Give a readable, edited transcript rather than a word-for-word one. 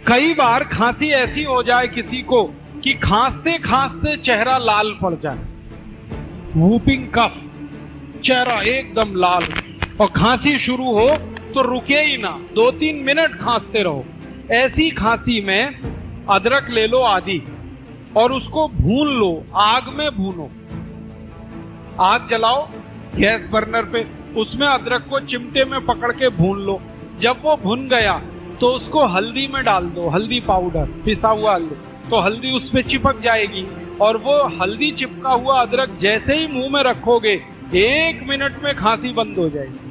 कई बार खांसी ऐसी हो जाए किसी को कि खांसते खांसते चेहरा लाल पड़ जाए, वूपिंग कफ, चेहरा एकदम लाल, और खांसी शुरू हो तो रुके ही ना, 2-3 मिनट खांसते रहो। ऐसी खांसी में अदरक ले लो आधी और उसको भून लो, आग में भूनो। आग जलाओ गैस बर्नर पे, उसमें अदरक को चिमटे में पकड़ के भून लो। जब वो भुन गया तो उसको हल्दी में डाल दो, हल्दी पाउडर, पिसा हुआ हल्दी, तो हल्दी उस पे चिपक जाएगी और वो हल्दी चिपका हुआ अदरक जैसे ही मुंह में रखोगे 1 मिनट में खांसी बंद हो जाएगी।